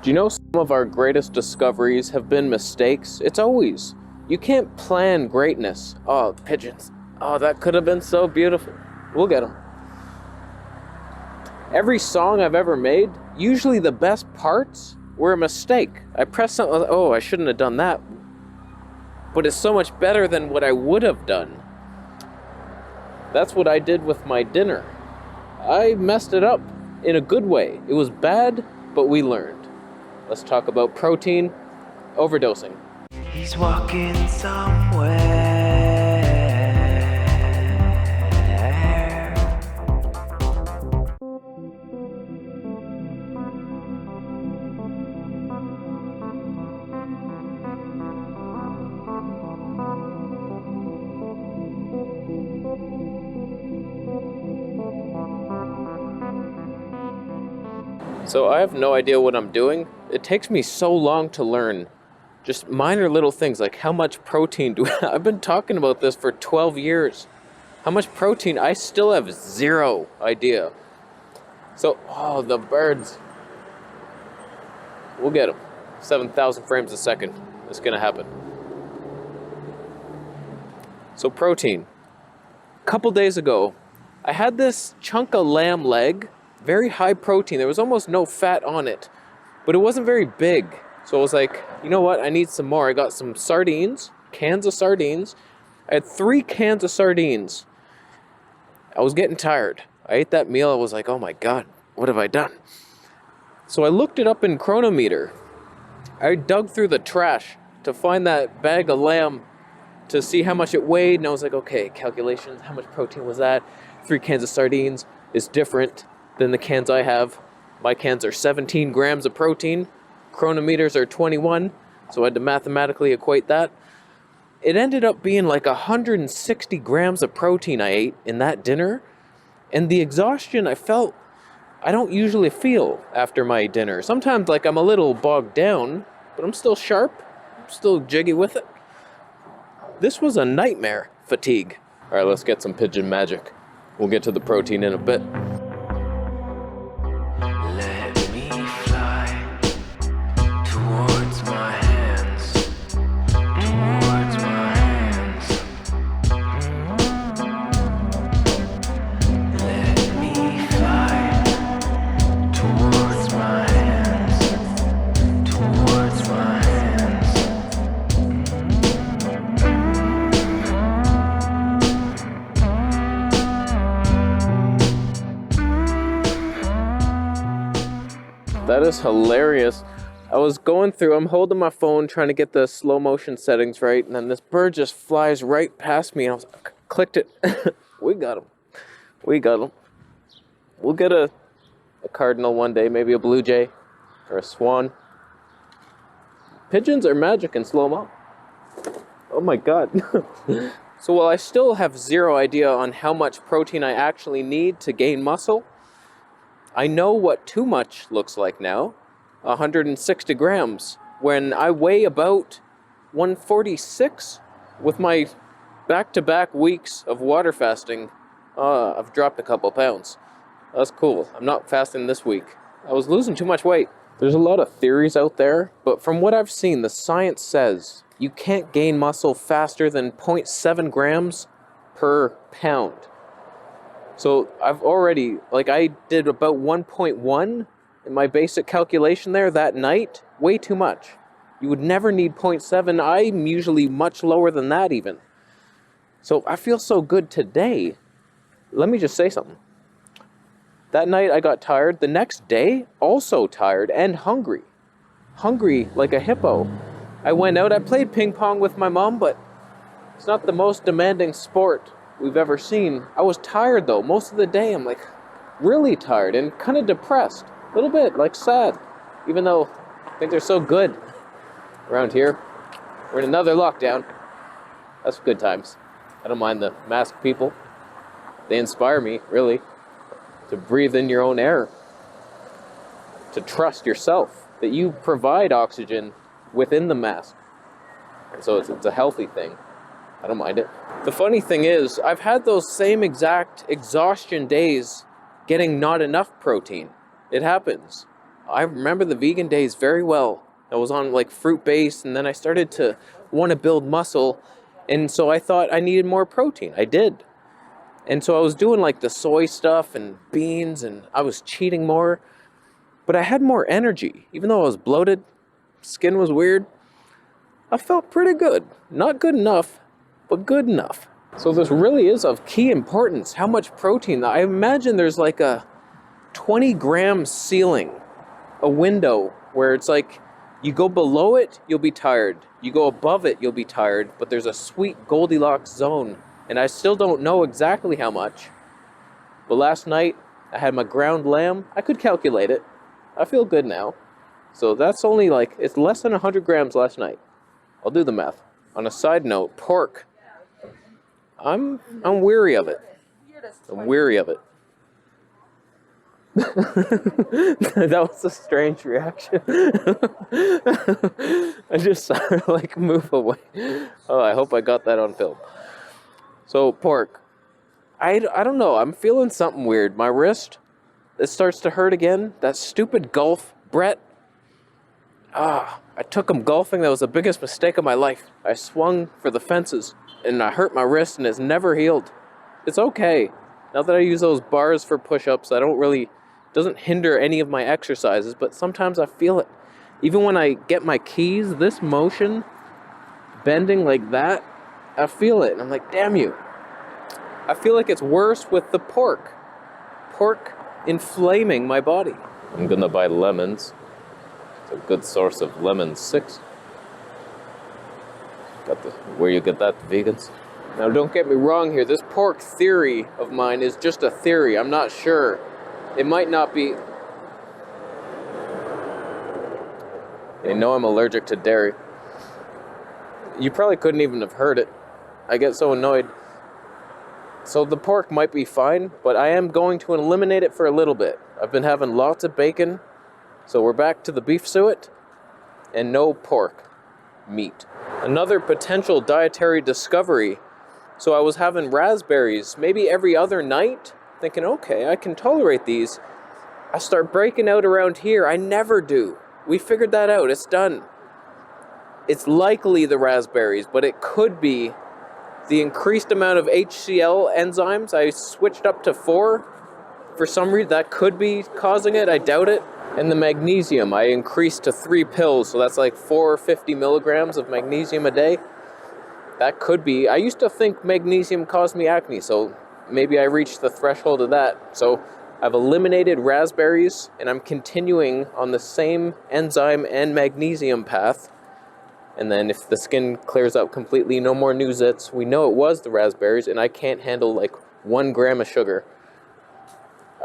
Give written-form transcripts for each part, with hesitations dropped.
Do you know some of our greatest discoveries have been mistakes? It's always. You can't plan greatness. Oh, pigeons. Oh, that could have been so beautiful. We'll get them. Every song I've ever made, usually the best parts were a mistake. I pressed something, oh, I shouldn't have done that. But it's so much better than what I would have done. That's what I did with my dinner. I messed it up in a good way. It was bad, but we learned. Let's talk about protein overdosing. He's walking somewhere. So I have no idea what I'm doing. It takes me so long to learn. Just minor little things like how much protein do I... I've been talking about this for 12 years. How much protein? I still have zero idea. So, oh, the birds. We'll get them. 7,000 frames a second. It's gonna happen. So protein. A couple days ago, I had this chunk of lamb leg, very high protein. There was almost no fat on it, but it wasn't very big. So I was like, you know what? I need some more. I got some sardines, cans of sardines. I had 3 cans of sardines. I was getting tired. I ate that meal. I was like, oh my God, what have I done? So I looked it up in Chronometer. I dug through the trash to find that bag of lamb to see how much it weighed. And I was like, okay, calculations. How much protein was that? 3 cans of sardines is different than the cans I have. My cans are 17 grams of protein. Chronometers are 21, so I had to mathematically equate that. It ended up being like 160 grams of protein I ate in that dinner, and the exhaustion I felt, I don't usually feel after my dinner. Sometimes like I'm a little bogged down, but I'm still sharp, I'm still jiggy with it. This was a nightmare fatigue. All right, let's get some pigeon magic. We'll get to the protein in a bit. Let me fly towards my hands, towards my hands. Let me fly towards my hands, towards my hands. That is hilarious. I was going through, I'm holding my phone trying to get the slow motion settings right, and then this bird just flies right past me, and I was clicked it. We got him. We got him. We'll get a cardinal one day, maybe a blue jay or a swan. Pigeons are magic in slow-mo. Oh my God. So while I still have zero idea on how much protein I actually need to gain muscle, I know what too much looks like now, 160 grams, when I weigh about 146. With my back-to-back weeks of water fasting, I've dropped a couple pounds. That's cool. I'm not fasting this week. I was losing too much weight. There's a lot of theories out there, but from what I've seen, the science says you can't gain muscle faster than 0.7 grams per pound. So I've already, I did about 1.1 in my basic calculation there that night. Way too much. You would never need 0.7. I'm usually much lower than that even. So I feel so good today. Let me just say something. That night I got tired. The next day, also tired and hungry. Hungry like a hippo. I went out, I played ping pong with my mom, but it's not the most demanding sport we've ever seen. I was tired though. Most of the day I'm really tired and kind of depressed. A little bit, sad. Even though I think they're so good around here. We're in another lockdown. That's good times. I don't mind the masked people. They inspire me, really, to breathe in your own air. To trust yourself, that you provide oxygen within the mask. And so it's a healthy thing. I don't mind it. The funny thing is, I've had those same exact exhaustion days getting not enough protein. It happens. I remember the vegan days very well. I was on like fruit based, and then I started to want to build muscle, and so I thought I needed more protein. I did. And so I was doing like the soy stuff and beans, and I was cheating more, but I had more energy. Even though I was bloated, skin was weird, I felt pretty good. Not good enough, but good enough. So this really is of key importance, how much protein. I imagine there's like a 20-gram ceiling, a window where it's like you go below it, you'll be tired. You go above it, you'll be tired, but there's a sweet Goldilocks zone. And I still don't know exactly how much. But last night, I had my ground lamb. I could calculate it. I feel good now. So that's only like, it's less than 100 grams last night. I'll do the math. On a side note, pork. I'm weary of it. I'm weary of it. That was a strange reaction. I just like move away. Oh, I hope I got that on film. So pork. I don't know. I'm feeling something weird. My wrist, it starts to hurt again. That stupid golf, Brett. I took him golfing. That was the biggest mistake of my life. I swung for the fences and I hurt my wrist and it's never healed. It's okay. Now that I use those bars for push-ups, doesn't hinder any of my exercises, but sometimes I feel it. Even when I get my keys, this motion, bending like that, I feel it. And I'm like, damn you. I feel like it's worse with the pork. Pork inflaming my body. I'm gonna buy lemons. It's a good source of lemon 6. Where you get that, vegans? Now don't get me wrong here, this pork theory of mine is just a theory. I'm not sure. It might not be. They know I'm allergic to dairy. You probably couldn't even have heard it. I get so annoyed. So the pork might be fine, but I am going to eliminate it for a little bit. I've been having lots of bacon, so we're back to the beef suet, and no pork meat. Another potential dietary discovery. So I was having raspberries maybe every other night, thinking, okay, I can tolerate these. I start breaking out around here. I never do. We figured that out. It's done. It's likely the raspberries, but it could be the increased amount of HCl enzymes. I switched up to 4. For some reason, that could be causing it. I doubt it. And the magnesium, I increased to 3 pills, so that's like 450 milligrams of magnesium a day. That could be. I used to think magnesium caused me acne, so maybe I reached the threshold of that. So I've eliminated raspberries, and I'm continuing on the same enzyme and magnesium path. And then if the skin clears up completely, no more new zits, we know it was the raspberries, and I can't handle like 1 gram of sugar.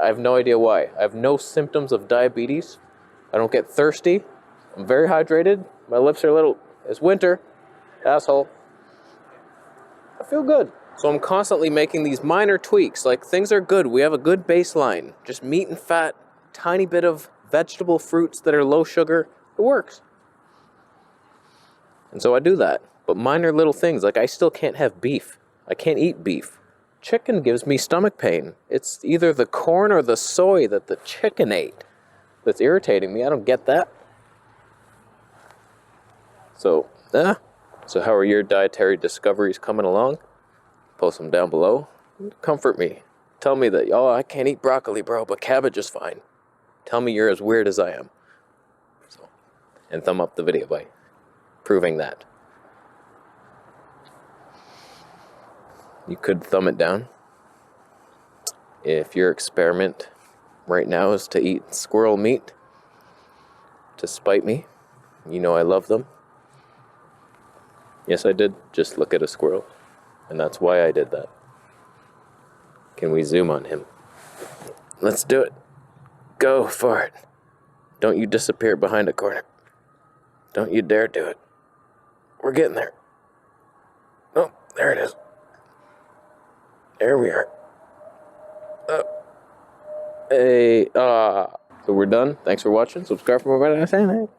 I have no idea why. I have no symptoms of diabetes. I don't get thirsty. I'm very hydrated. My lips are a little... It's winter. Asshole. I feel good. So I'm constantly making these minor tweaks. Like, things are good. We have a good baseline. Just meat and fat, tiny bit of vegetable fruits that are low sugar. It works. And so I do that. But minor little things, like I still can't have beef. I can't eat beef. Chicken gives me stomach pain. It's either the corn or the soy that the chicken ate that's irritating me. I don't get that. So how are your dietary discoveries coming along? Post them down below. Comfort me. Tell me that, I can't eat broccoli, bro, but cabbage is fine. Tell me you're as weird as I am. And thumb up the video by proving that. You could thumb it down. If your experiment right now is to eat squirrel meat to spite me, you know I love them. Yes, I did just look at a squirrel, and that's why I did that. Can we zoom on him? Let's do it. Go for it. Don't you disappear behind a corner. Don't you dare do it. We're getting there. Oh, there it is. There we are. So we're done. Thanks for watching. Subscribe for more.